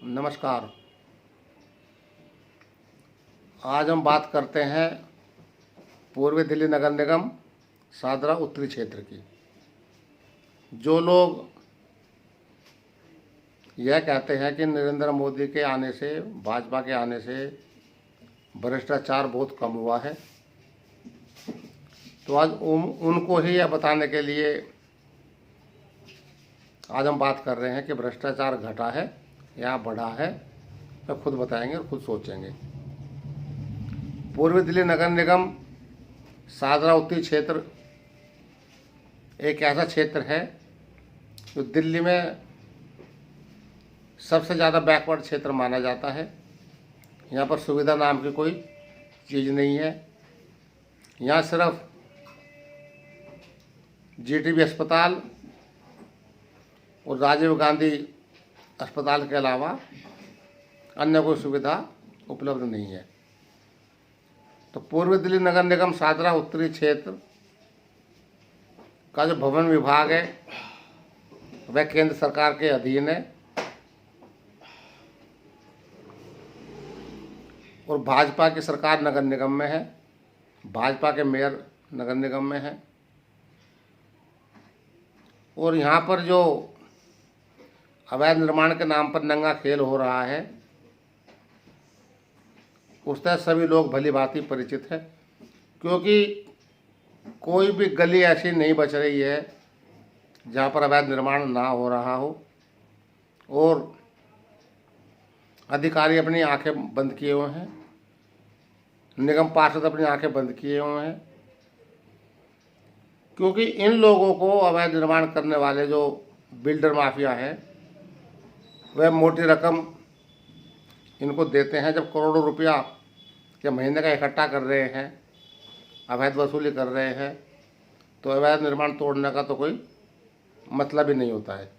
नमस्कार। आज हम बात करते हैं पूर्वी दिल्ली नगर निगम सादरा उत्तरी क्षेत्र की। जो लोग यह कहते हैं कि नरेंद्र मोदी के आने से, भाजपा के आने से भ्रष्टाचार बहुत कम हुआ है, तो आज उनको ही यह बताने के लिए आज हम बात कर रहे हैं कि भ्रष्टाचार घटा है या बढ़ा है। तो खुद बताएंगे और खुद सोचेंगे। पूर्वी दिल्ली नगर निगम सादरा उत्तरी क्षेत्र एक ऐसा क्षेत्र है जो दिल्ली में सबसे ज़्यादा बैकवर्ड क्षेत्र माना जाता है। यहाँ पर सुविधा नाम की कोई चीज़ नहीं है। यहाँ सिर्फ जीटीबी अस्पताल और राजीव गांधी अस्पताल के अलावा अन्य कोई सुविधा उपलब्ध नहीं है। तो पूर्वी दिल्ली नगर निगम सादरा उत्तरी क्षेत्र का जो भवन विभाग है वह केंद्र सरकार के अधीन है और भाजपा की सरकार नगर निगम में है, भाजपा के मेयर नगर निगम में है। और यहाँ पर जो अवैध निर्माण के नाम पर नंगा खेल हो रहा है उससे सभी लोग भली भांति परिचित है, क्योंकि कोई भी गली ऐसी नहीं बच रही है जहाँ पर अवैध निर्माण ना हो रहा हो और अधिकारी अपनी आंखें बंद किए हुए हैं, निगम पार्षद अपनी आंखें बंद किए हुए हैं। क्योंकि इन लोगों को अवैध निर्माण करने वाले जो बिल्डर माफिया है वह मोटी रकम इनको देते हैं। जब करोड़ों रुपया के महीने का इकट्ठा कर रहे हैं, अवैध वसूली कर रहे हैं, तो अवैध निर्माण तोड़ने का तो कोई मतलब ही नहीं होता है।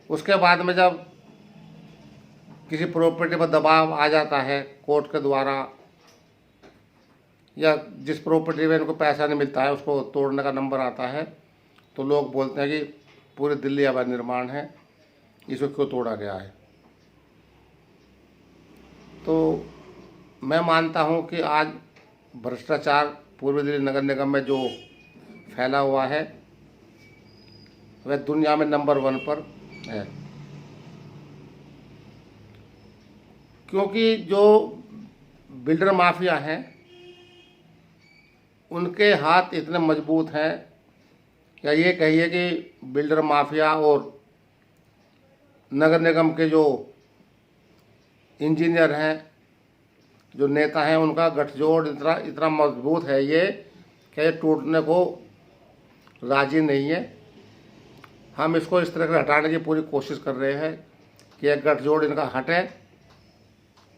उसके बाद में जब किसी प्रॉपर्टी पर दबाव आ जाता है कोर्ट के द्वारा, या जिस प्रॉपर्टी में इनको पैसा नहीं मिलता है उसको तोड़ने का नंबर आता है, तो लोग बोलते हैं कि पूरी दिल्ली अवैध निर्माण है, इसको क्यों तोड़ा गया है। तो मैं मानता हूं कि आज भ्रष्टाचार पूर्वी दिल्ली नगर निगम में जो फैला हुआ है वह दुनिया में नंबर 1 पर है। क्योंकि जो बिल्डर माफिया हैं उनके हाथ इतने मजबूत हैं, या ये कहिए कि बिल्डर माफिया और नगर निगम के जो इंजीनियर हैं, जो नेता हैं, उनका गठजोड़ इतना मजबूत है ये कि ये टूटने को राजी नहीं है। हम इसको इस तरह से हटाने की पूरी कोशिश कर रहे हैं कि यह गठजोड़ इनका हटे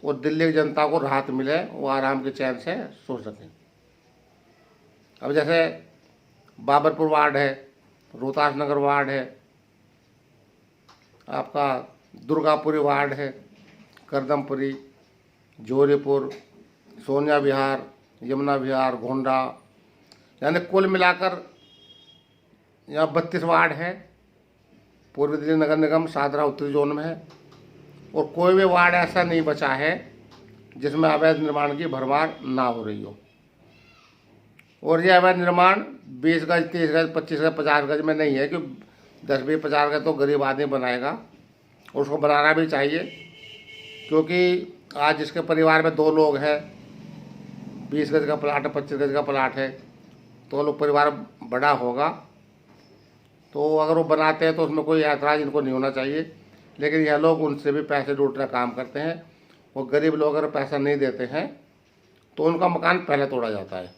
और दिल्ली की जनता को राहत मिले, वो आराम के चैन से सो सकें। अब जैसे बाबरपुर वार्ड है, रोहतास नगर वार्ड है, आपका दुर्गापुरी वार्ड है, करदमपुरी, जोरीपुर, सोनिया विहार, यमुना विहार, गोंडा, यानी कुल मिलाकर यहाँ 32 वार्ड है पूर्वी दिल्ली नगर निगम सादरा उत्तरी जोन में है। और कोई भी वार्ड ऐसा नहीं बचा है जिसमें अवैध निर्माण की भरमार ना हो रही हो। और यह अवैध निर्माण 20 गज, 30 गज, 25 गज, 50 गज में नहीं है कि 10, 20, 50 गज तो गरीब आदमी बनाएगा, और उसको बनाना भी चाहिए। क्योंकि आज जिसके परिवार में 2 लोग हैं, 20 गज का प्लाट है, 25 गज का प्लाट है, तो लोग परिवार बड़ा होगा, तो अगर वो बनाते हैं तो उसमें कोई ऐतराज़ इनको नहीं होना चाहिए। लेकिन यह लोग उनसे भी पैसे लूटने का काम करते हैं। वो गरीब लोग अगर पैसा नहीं देते हैं तो उनका मकान पहले तोड़ा जाता है।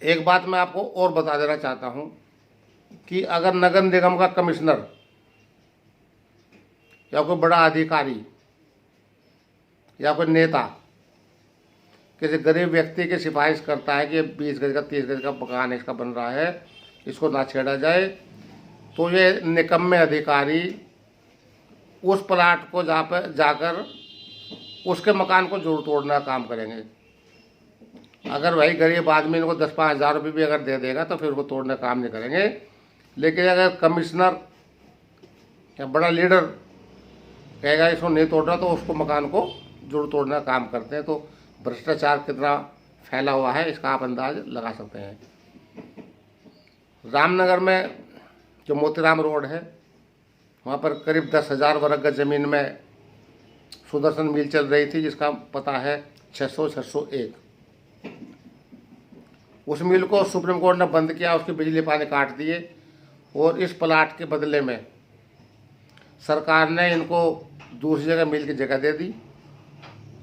एक बात मैं आपको और बता देना चाहता हूं कि अगर नगर निगम का कमिश्नर या कोई बड़ा अधिकारी या कोई नेता किसी गरीब व्यक्ति की सिफारिश करता है कि 20 गज का, 30 गज का मकान इसका बन रहा है, इसको ना छेड़ा जाए, तो ये निकम्मे अधिकारी उस प्लाट को जाकर उसके मकान को जरूर तोड़ने का काम करेंगे। अगर वही गरीब आदमी इनको 10-5 हज़ार रुपये भी अगर दे देगा तो फिर वो तोड़ने का काम नहीं करेंगे। लेकिन अगर कमिश्नर या बड़ा लीडर कहेगा इसको नहीं तोड़ रहा तो उसको मकान को जरूर तोड़ने का काम करते हैं। तो भ्रष्टाचार कितना फैला हुआ है इसका आप अंदाज लगा सकते हैं। रामनगर में जो मोतीराम रोड है वहाँ पर करीब 10,000 वर्ग गज ज़मीन में सुदर्शन मिल चल रही थी, जिसका पता है 601। उस मिल को सुप्रीम कोर्ट ने बंद किया, उसकी बिजली पानी काट दिए और इस प्लाट के बदले में सरकार ने इनको दूसरी जगह मिल की जगह दे दी।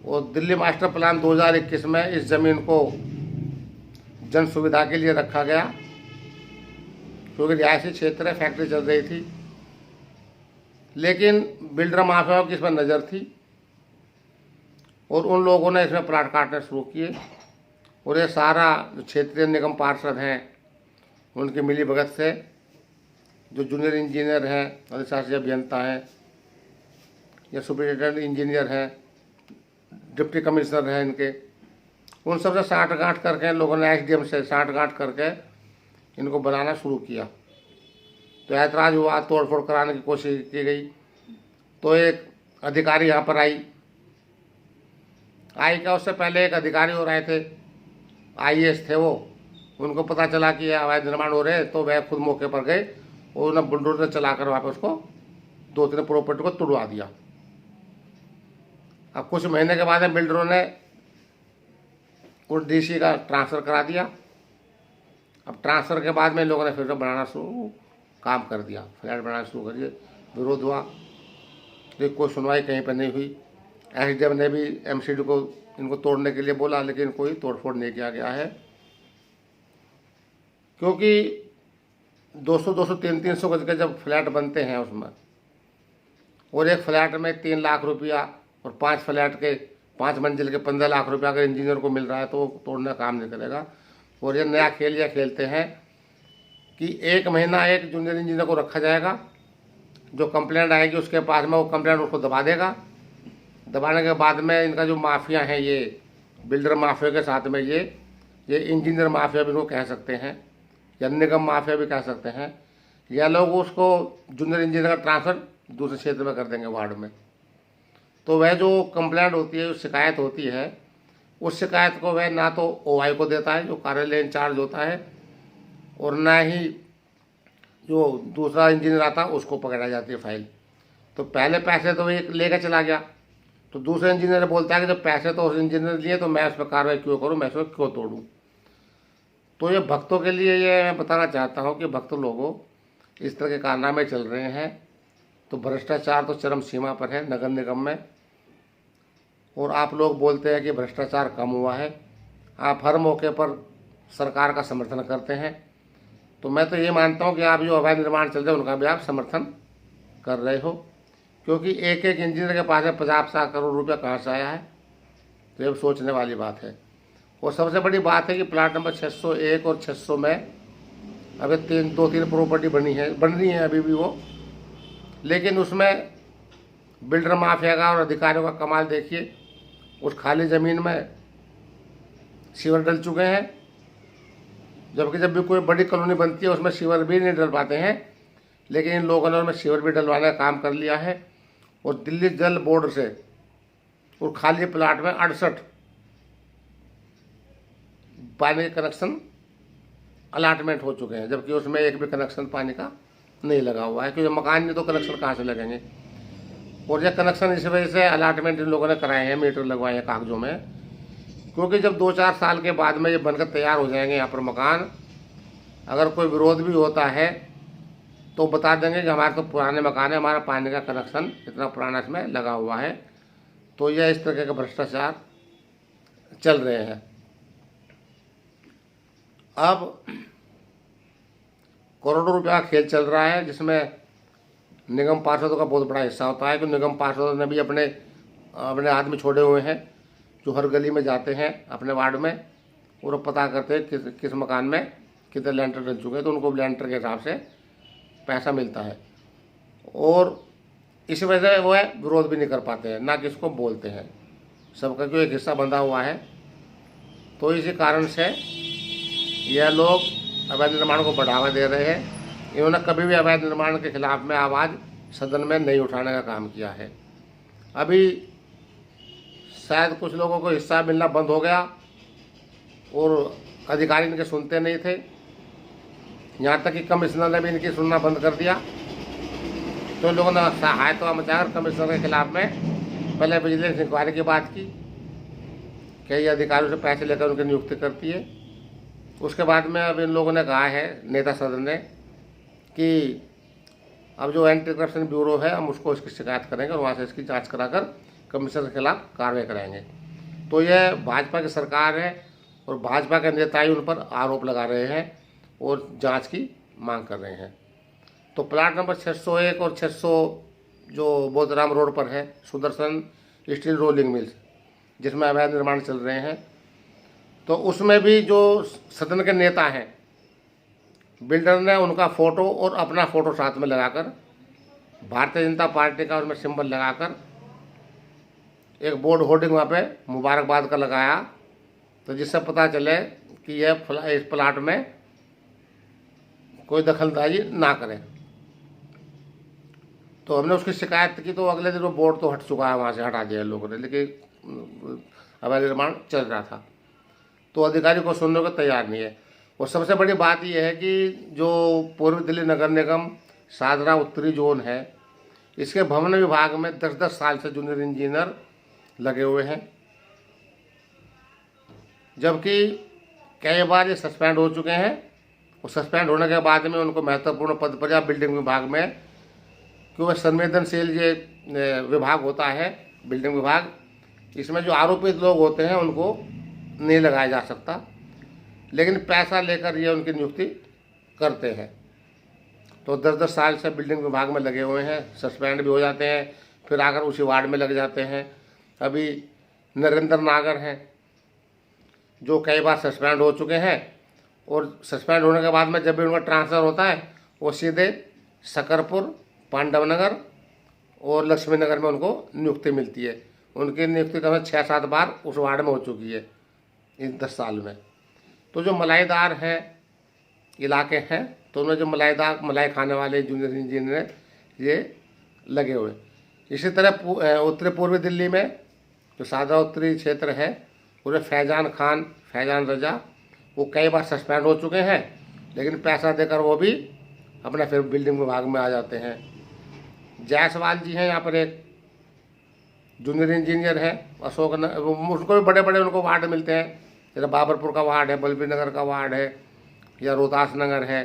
और दिल्ली मास्टर प्लान 2021 में इस ज़मीन को जन सुविधा के लिए रखा गया, क्योंकि रिहायशी क्षेत्र है, फैक्ट्री चल रही थी। लेकिन बिल्डर माफियाओं की इस पर नज़र थी और उन लोगों ने इसमें प्लाट काटने शुरू किए। और ये सारा जो क्षेत्रीय निगम पार्षद हैं उनकी मिली भगत से, जो जूनियर इंजीनियर हैं, अधिशासी अभियंता हैं या सुपरिटेंडेंट इंजीनियर हैं, डिप्टी कमिश्नर हैं, इनके उन सबसे साठगांठ करके लोगों ने एसडीएम से साठगांठ करके इनको बनाना शुरू किया। तो ऐतराज़ हुआ, तोड़फोड़ कराने की कोशिश की गई। तो एक अधिकारी यहाँ पर आई क्या, उससे पहले एक अधिकारी और आए थे, आईएएस थे वो। उनको पता चला कि अवैध निर्माण हो रहे हैं तो वह खुद मौके पर गए और उन्हें बुलडोजर चलाकर वहाँ पर उसको 2-3 प्रॉपर्टी को तुड़वा दिया। अब कुछ महीने के बाद बिल्डरों ने उस डीसी का ट्रांसफ़र करा दिया। अब ट्रांसफ़र के बाद में लोगों ने फिर से बनाना शुरू काम कर दिया, फ्लैट बनाना शुरू कर दिए। विरोध हुआ, लेकिन कोई सुनवाई कहीं पर नहीं हुई। एसडीएम ने भी एमसीडी को इनको तोड़ने के लिए बोला, लेकिन कोई तोड़फोड़ नहीं किया गया है, क्योंकि 200-200, 300 गज के जब फ्लैट बनते हैं उसमें, और एक फ्लैट में 3 लाख रुपया और 5 फ्लैट के 5 मंजिल के 15 लाख रुपया अगर इंजीनियर को मिल रहा है तो वो तोड़ने का काम नहीं करेगा। और ये नया खेल ये खेलते हैं कि 1 महीना एक जूनियर इंजीनियर को रखा जाएगा, जो कंप्लेंट आएगी उसके पास में वो कंप्लेंट उसको दबा देगा। दबाने के बाद में इनका जो माफिया है, ये बिल्डर माफिया के साथ में ये इंजीनियर माफिया भी इनको कह सकते हैं या निगम माफिया भी कह सकते हैं, या लोग उसको जूनियर इंजीनियर का ट्रांसफ़र दूसरे क्षेत्र में कर देंगे वार्ड में। तो वह जो कंप्लेंट होती है, शिकायत होती है, उस शिकायत को वह ना तो ओआई को देता है जो कार्यालय इंचार्ज होता है, और ना ही जो दूसरा इंजीनियर आता है उसको पकड़ा जाती है फाइल। तो पहले पैसे तो वही लेकर चला गया, तो दूसरे इंजीनियर बोलता है कि जब पैसे तो उस इंजीनियर लिए तो मैं उस पर कार्रवाई क्यों करूं, मैं उसको क्यों तोड़ूं। तो ये भक्तों के लिए ये मैं बताना चाहता हूं कि भक्त लोगों इस तरह के कारनामे चल रहे हैं। तो भ्रष्टाचार तो चरम सीमा पर है नगर निगम में, और आप लोग बोलते हैं कि भ्रष्टाचार कम हुआ है। आप हर मौके पर सरकार का समर्थन करते हैं, तो मैं तो ये मानता हूँ कि आप जो अवैध निर्माण चल रहे हैं उनका भी आप समर्थन कर रहे हो, क्योंकि एक इंजीनियर के पास में 50 करोड़ रुपया कहाँ से आया है, तो ये सोचने वाली बात है। और सबसे बड़ी बात है कि प्लाट नंबर 601 और 600 में अभी 2-3 प्रॉपर्टी बन रही है अभी भी वो, लेकिन उसमें बिल्डर माफिया का और अधिकारियों का कमाल देखिए। उस खाली ज़मीन में सीवर डल चुके हैं, जबकि जब भी कोई बड़ी कॉलोनी बनती है उसमें सीवर भी नहीं डल पाते हैं, लेकिन इन लोगों ने उनमें सीवर भी डलवाने का काम कर लिया है। और दिल्ली जल बोर्ड से और खाली प्लाट में 68 पानी के कनेक्शन अलाटमेंट हो चुके हैं, जबकि उसमें एक भी कनेक्शन पानी का नहीं लगा हुआ है, क्योंकि मकान में तो कनेक्शन कहाँ से लगेंगे। और ये कनेक्शन इस वजह से अलाटमेंट इन लोगों ने कराए हैं, मीटर लगवाए हैं कागजों में, क्योंकि जब 2-4 साल के बाद में ये बनकर तैयार हो जाएंगे यहाँ पर मकान, अगर कोई विरोध भी होता है तो बता देंगे कि हमारे तो पुराने मकान है, हमारा पानी का कनेक्शन इतना पुराना इसमें लगा हुआ है। तो यह इस तरह के भ्रष्टाचार चल रहे हैं। अब करोड़ों रुपया का खेल चल रहा है, जिसमें निगम पार्षदों का बहुत बड़ा हिस्सा होता है, कि निगम पार्षदों ने भी अपने आदमी छोड़े हुए हैं, जो हर गली में जाते हैं अपने वार्ड में और पता करते हैं किस मकान में कितने लेंटर डल चुके हैं, तो उनको लेंटर के हिसाब से पैसा मिलता है। और इस वजह से वो विरोध भी नहीं कर पाते हैं, ना किसको बोलते हैं, सबका क्यों एक हिस्सा बंधा हुआ है। तो इसी कारण से यह लोग अवैध निर्माण को बढ़ावा दे रहे हैं। इन्होंने कभी भी अवैध निर्माण के खिलाफ में आवाज़ सदन में नहीं उठाने का काम किया है। अभी शायद कुछ लोगों को हिस्सा मिलना बंद हो गया और अधिकारी इनके सुनते नहीं थे, यहाँ तक कि कमिश्नर ने भी इनकी सुनना बंद कर दिया। तो लोगों ने सहायता मचाकर कमिश्नर के खिलाफ में पहले विजिलेंस इंक्वायरी की बात की, कई अधिकारियों से पैसे लेकर उनकी नियुक्ति करती है। उसके बाद में अब इन लोगों ने कहा है, नेता सदन ने, कि अब जो एंटी करप्शन ब्यूरो है हम उसको इसकी शिकायत करेंगे और वहाँ से इसकी जांच कराकर कमिश्नर के खिलाफ कार्रवाई करेंगे। तो यह भाजपा की सरकार है और भाजपा के नेता ही उन पर आरोप लगा रहे हैं और जांच की मांग कर रहे हैं। तो प्लाट नंबर 601 और 600 जो बोधराम रोड पर है, सुदर्शन स्टील रोलिंग मिल्स, जिसमें अवैध निर्माण चल रहे हैं, तो उसमें भी जो सदन के नेता हैं, बिल्डर ने उनका फ़ोटो और अपना फ़ोटो साथ में लगाकर, भारतीय जनता पार्टी का उसमें सिंबल लगाकर एक बोर्ड होर्डिंग वहाँ पे मुबारकबाद का लगाया, तो जिससे पता चले कि यह इस प्लाट में कोई दखलंदाजी ना करें। तो हमने उसकी शिकायत की, तो अगले दिन वो बोर्ड तो हट चुका है, वहाँ से हटा दिया लोगों ने, लेकिन अवैध निर्माण चल रहा था। तो अधिकारी को सुनने को तैयार नहीं है। और सबसे बड़ी बात यह है कि जो पूर्वी दिल्ली नगर निगम सादरा उत्तरी जोन है, इसके भवन विभाग में 10-10 साल से जूनियर इंजीनियर लगे हुए हैं, जबकि कई बार ये सस्पेंड हो चुके हैं। और सस्पेंड होने के बाद में उनको महत्वपूर्ण पद पर या बिल्डिंग विभाग में, क्योंकि संवेदनशील ये विभाग होता है बिल्डिंग विभाग, इसमें जो आरोपित लोग होते हैं उनको नहीं लगाया जा सकता, लेकिन पैसा लेकर ये उनकी नियुक्ति करते हैं। तो 10-10 साल से बिल्डिंग विभाग में लगे हुए हैं, सस्पेंड भी हो जाते हैं, फिर आकर उसी वार्ड में लग जाते हैं। अभी नरेंद्र नागर हैं जो कई बार सस्पेंड हो चुके हैं, और सस्पेंड होने के बाद में जब भी उनका ट्रांसफ़र होता है वो सीधे सकरपुर, पांडव नगर और लक्ष्मी नगर में उनको नियुक्ति मिलती है। उनकी नियुक्ति कम 6-7 बार उस वार्ड में हो चुकी है इन 10 साल में। तो जो मलाईदार है इलाके हैं, तो उनमें जो मलाई खाने वाले जूनियर इंजीनियर ये लगे हुए। इसी तरह उत्तरी पूर्वी दिल्ली में जो सादा उत्तरी क्षेत्र है, पूरे फैजान रजा, वो कई बार सस्पेंड हो चुके हैं, लेकिन पैसा देकर वो भी अपने फिर बिल्डिंग विभाग में आ जाते हैं। जायसवाल जी हैं यहाँ पर, एक जूनियर इंजीनियर है, अशोक नगर, उसको भी बड़े बड़े उनको वार्ड मिलते हैं, जैसे बाबरपुर का वार्ड है, बल्लभी नगर का वार्ड है, या रोहतास नगर है,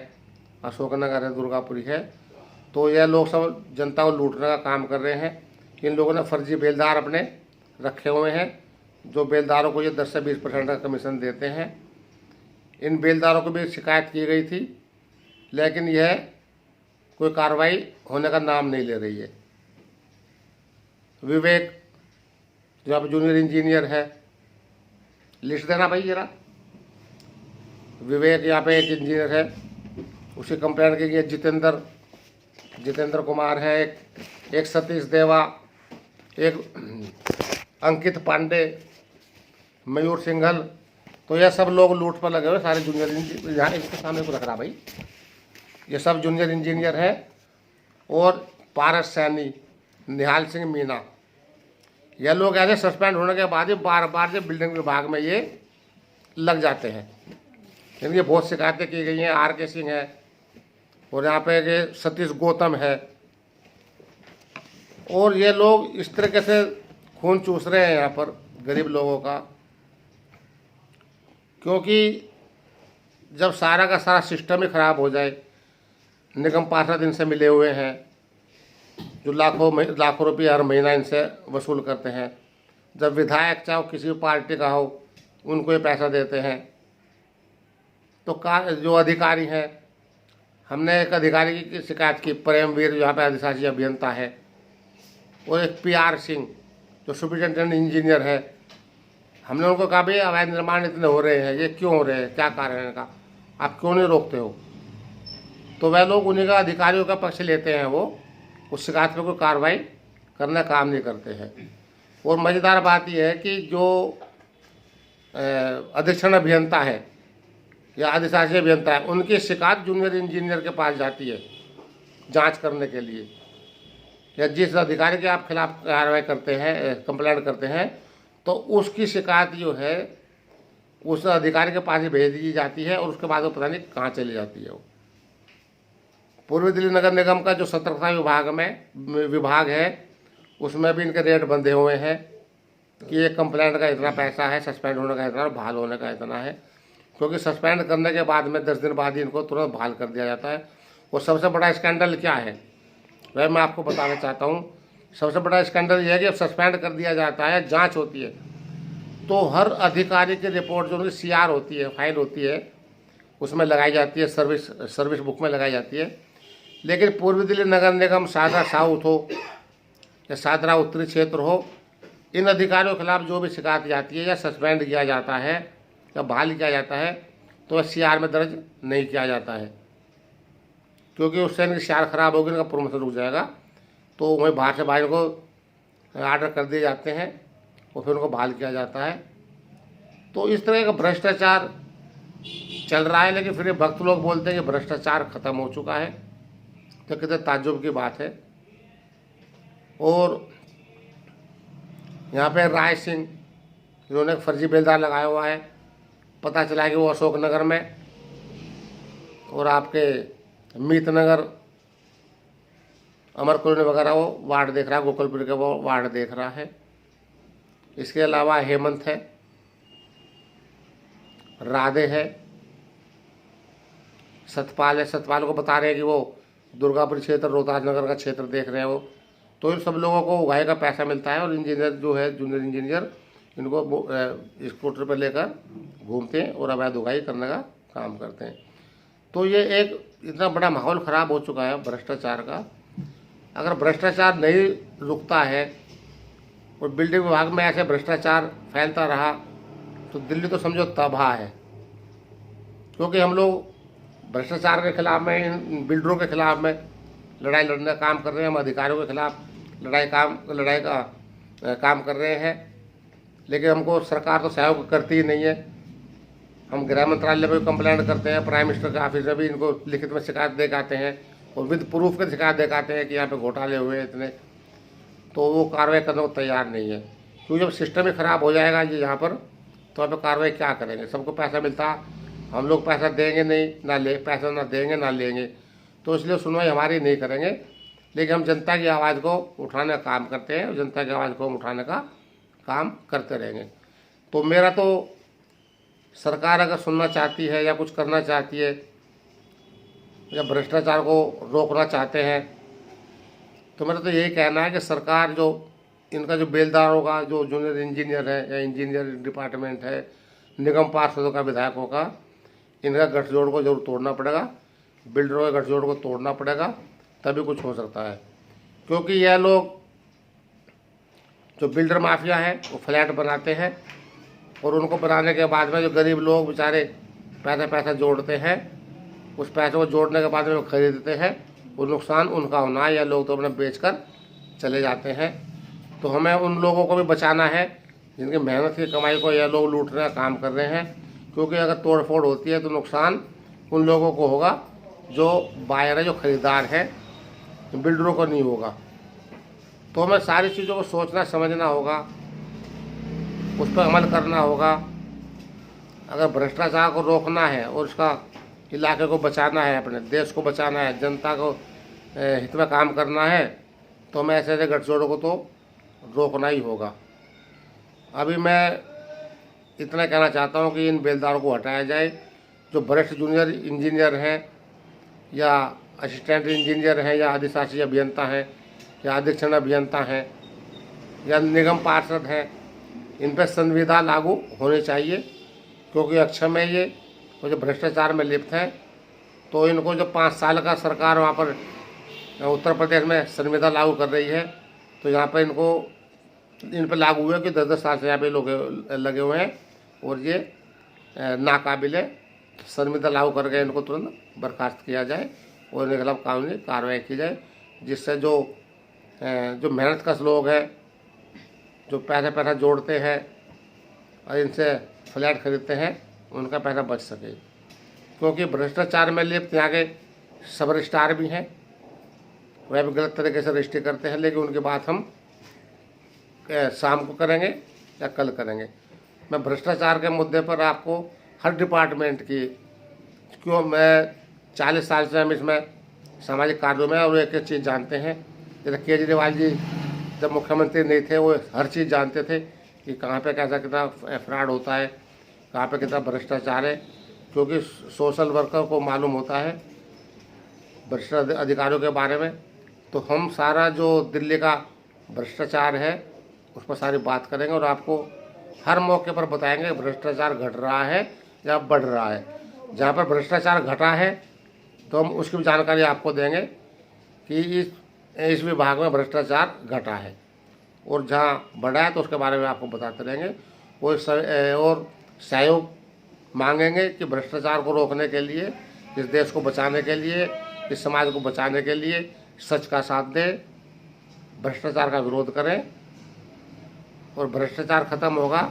अशोक नगर है, दुर्गापुरी है। तो यह लोग सब जनता को लूटने का काम कर रहे हैं। इन लोगों ने फर्जी बेलदार अपने रखे हुए हैं, जो बेलदारों को ये 10 से 20% का कमीशन देते हैं। इन बेलदारों को भी शिकायत की गई थी, लेकिन यह कोई कार्रवाई होने का नाम नहीं ले रही है। विवेक जो अब जूनियर इंजीनियर है, लिस्ट देना भाई जरा। विवेक यहाँ पे एक इंजीनियर है, उसी कंप्लेंट की गई। जितेंद्र कुमार है, एक सतीश देवा, एक अंकित पांडे, मयूर सिंघल। तो यह सब लोग लूट पर लगे हुए, सारे जूनियर इंजीनियर। यहाँ इसके सामने को रख रहा भाई, ये सब जूनियर इंजीनियर है। और पारस सैनी, निहाल सिंह मीना, यह लोग ऐसे सस्पेंड होने के बाद ही बार बार जो बिल्डिंग विभाग में ये लग जाते हैं। इनकी बहुत शिकायतें की गई हैं। RK सिंह है, और यहाँ पे ये सतीश गौतम है। और ये लोग इस तरीके से खून चूस रहे हैं यहाँ पर गरीब लोगों का, क्योंकि जब सारा का सारा सिस्टम ही ख़राब हो जाए। निगम पार्षद इनसे मिले हुए हैं, जो लाखों रुपये हर महीना इनसे वसूल करते हैं। जब विधायक चाहे किसी भी पार्टी का हो, उनको ये पैसा देते हैं। तो जो अधिकारी हैं, हमने एक अधिकारी की शिकायत की, प्रेमवीर, यहाँ पे अधिशासी अभियंता है, और एक PR सिंह जो सुपरिटेंडेंट इंजीनियर है। हमने उनको कहा भाई अवैध निर्माण इतने हो रहे हैं, ये क्यों हो रहे हैं, क्या कारण है इनका, आप क्यों नहीं रोकते हो। तो वह लोग उन्हीं का अधिकारियों का पक्ष लेते हैं, वो उस शिकायत पर कोई कार्रवाई करने का काम नहीं करते हैं। और मज़ेदार बात यह है कि जो अधीक्षण अभियंता है या अधिशासी अभियंता है, उनकी शिकायत जूनियर इंजीनियर के पास जाती है जांच करने के लिए। या जिस अधिकारी के आप खिलाफ कार्रवाई करते हैं, कंप्लेंट करते हैं, तो उसकी शिकायत जो है उस अधिकारी के पास ही भेज दी जाती है और उसके बाद वो पता नहीं कहाँ चली जाती है। वो पूर्वी दिल्ली नगर निगम का जो सतर्कता विभाग है उसमें भी इनके रेट बंधे हुए हैं कि ये कंप्लेंट का इतना पैसा है, सस्पेंड होने का इतना और बहाल होने का इतना है, क्योंकि सस्पेंड करने के बाद में 10 दिन बाद ही इनको तुरंत बहाल कर दिया जाता है। और सबसे बड़ा स्कैंडल क्या है वह मैं आपको बताना चाहता हूँ। सबसे बड़ा स्कैंडल यह है कि अब सस्पेंड कर दिया जाता है, जांच होती है, तो हर अधिकारी की रिपोर्ट जो उनकी CR होती है, फाइल होती है, उसमें लगाई जाती है, सर्विस बुक में लगाई जाती है। लेकिन पूर्वी दिल्ली नगर निगम, शादरा साउथ हो या शादरा उत्तरी क्षेत्र हो, इन अधिकारियों के खिलाफ जो भी शिकायत जाती है या सस्पेंड किया जाता है या बहाल किया जाता है तो CR में दर्ज नहीं किया जाता है, क्योंकि उससे इनकी CR खराब होगी, इनका प्रमोशन रुक जाएगा। तो वहीं बाहर से भाई को ऑर्डर कर दिए जाते हैं और फिर उनको बहाल किया जाता है। तो इस तरह का भ्रष्टाचार चल रहा है। लेकिन फिर ये भक्त लोग बोलते हैं कि भ्रष्टाचार खत्म हो चुका है, तो कितने ताज्जुब की बात है। और यहाँ पे राय सिंह, इन्होंने एक फर्जी बेलदार लगाया हुआ है, पता चला कि वो अशोक नगर में और आपके मीत नगर, अमर कॉलोनी वगैरह वो वार्ड देख रहा है, गोकुलपुर का वो वार्ड देख रहा है। इसके अलावा हेमंत है, राधे है, सतपाल है। सतपाल को बता रहे हैं कि वो दुर्गापुर क्षेत्र, रोहतास नगर का क्षेत्र देख रहे हैं वो। तो इन सब लोगों को उगाही का पैसा मिलता है और इंजीनियर जो है, जूनियर इंजीनियर, इनको स्कूटर पर लेकर घूमते हैं और अवैध उगाही करने का काम करते हैं। तो ये एक इतना बड़ा माहौल ख़राब हो चुका है भ्रष्टाचार का। अगर भ्रष्टाचार नहीं रुकता है और बिल्डिंग विभाग में ऐसे भ्रष्टाचार फैलता रहा तो दिल्ली तो समझो तबाह है। क्योंकि हम लोग भ्रष्टाचार के खिलाफ में, इन बिल्डरों के खिलाफ में लड़ाई लड़ने का काम कर रहे हैं, हम अधिकारियों के खिलाफ लड़ाई का काम कर रहे हैं। लेकिन हमको सरकार तो सहयोग करती ही नहीं है। हम गृह मंत्रालय में भी कंप्लेंट करते हैं, प्राइम मिनिस्टर के ऑफिस में भी इनको लिखित में शिकायत दे के आते हैं और विद प्रूफ के शिकायत दे के आते हैं कि यहाँ पे घोटाले हुए इतने, तो वो कार्रवाई करने को तैयार नहीं है। क्योंकि जब सिस्टम ही ख़राब हो जाएगा ये यहाँ पर, तो यहाँ पर कार्रवाई क्या करेंगे। सबको पैसा मिलता, हम लोग पैसा देंगे नहीं, पैसा ना देंगे ना लेंगे, तो इसलिए सुनवाई हमारी नहीं करेंगे। लेकिन हम जनता की आवाज़ को उठाने का काम करते हैं और जनता की आवाज़ को हम उठाने का काम करते रहेंगे। तो मेरा तो सरकार अगर सुनना चाहती है या कुछ करना चाहती है या भ्रष्टाचार को रोकना चाहते हैं, तो मेरा तो यही कहना है कि सरकार जो इनका जो बेलदारों का जो जूनियर इंजीनियर है या इंजीनियर डिपार्टमेंट है, निगम पार्षदों का, विधायकों का, इनका गठजोड़ को जरूर तोड़ना पड़ेगा, बिल्डरों के गठजोड़ को तोड़ना पड़ेगा, तभी कुछ हो सकता है। क्योंकि यह लोग जो बिल्डर माफिया है वो फ्लैट बनाते हैं और उनको बनाने के बाद में जो गरीब लोग बेचारे पैसा जोड़ते हैं, उस पैसे को जोड़ने के बाद में वो खरीदते हैं, वो नुकसान उनका होना है, या लोग तो अपने बेचकर चले जाते हैं। तो हमें उन लोगों को भी बचाना है जिनकी मेहनत की कमाई को यह लोग लूटने का काम कर रहे हैं। क्योंकि अगर तोड़ फोड़ होती है तो नुकसान उन लोगों को होगा जो बायर है, जो खरीदार है, बिल्डरों को नहीं होगा। तो हमें सारी चीज़ों को सोचना समझना होगा, उस पर अमल करना होगा। अगर भ्रष्टाचार को रोकना है और उसका इलाके को बचाना है, अपने देश को बचाना है, जनता को हित में काम करना है, तो हमें ऐसे ऐसे गठजोड़ों को तो रोकना ही होगा। अभी मैं इतना कहना चाहता हूँ कि इन बेलदारों को हटाया जाए। जो वरिष्ठ जूनियर इंजीनियर हैं या असिस्टेंट इंजीनियर हैं या अधिशासी अभियंता हैं या अधीक्षण अभियंता हैं या निगम पार्षद हैं, इन पर संविदा लागू होनी चाहिए। क्योंकि अक्षम है ये, तो जो भ्रष्टाचार में लिप्त हैं, तो इनको जो 5 साल का सरकार वहाँ पर उत्तर प्रदेश में संविदा लागू कर रही है, तो यहाँ पर इन पर लागू हुआ कि 10-10 साल से यहाँ पे लोग लगे हुए हैं और ये नाकाबिले संविदा लागू करके इनको तुरंत बर्खास्त किया जाए और इनके खिलाफ कानूनी कार्रवाई की जाए, जिससे जो मेहनत कश लोग हैं, जो पैसा जोड़ते हैं और इनसे फ्लैट खरीदते हैं, उनका पैसा बच सके। क्योंकि भ्रष्टाचार में लिप्त यहाँ के सब स्टार भी हैं, वह भी गलत तरीके से रजिस्ट्री करते हैं, लेकिन उनकी बात हम शाम को करेंगे या कल करेंगे। मैं भ्रष्टाचार के मुद्दे पर आपको हर डिपार्टमेंट की, क्यों मैं 40 साल से हम इसमें सामाजिक कार्यों में, और एक एक चीज़ जानते हैं। जैसे केजरीवाल जी जब मुख्यमंत्री नहीं थे, वो हर चीज़ जानते थे कि कहाँ पे कैसा कितना फ्रॉड होता है, कहाँ पे कितना भ्रष्टाचार है, क्योंकि सोशल वर्कर को मालूम होता है भ्रष्ट अधिकारियों के बारे में। तो हम सारा जो दिल्ली का भ्रष्टाचार है उस पर सारी बात करेंगे और आपको हर मौके पर बताएंगे भ्रष्टाचार घट रहा है या बढ़ रहा है। जहाँ पर भ्रष्टाचार घटा है तो हम उसकी भी जानकारी आपको देंगे कि इस विभाग में भ्रष्टाचार घटा है, और जहाँ बढ़ा है तो उसके बारे में आपको बताते रहेंगे। और सहयोग मांगेंगे कि भ्रष्टाचार को रोकने के लिए, इस देश को बचाने के लिए, इस समाज को बचाने के लिए सच का साथ दें, भ्रष्टाचार का विरोध करें। और भ्रष्टाचार खत्म होगा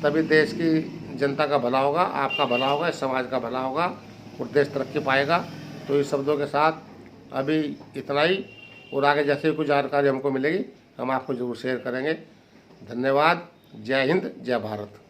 तभी देश की जनता का भला होगा, आपका भला होगा, इस समाज का भला होगा और देश तरक्की पाएगा। तो इस शब्दों के साथ अभी इतना ही, और आगे जैसे भी कुछ जानकारी हमको मिलेगी हम आपको जरूर शेयर करेंगे। धन्यवाद। जय हिंद, जय भारत।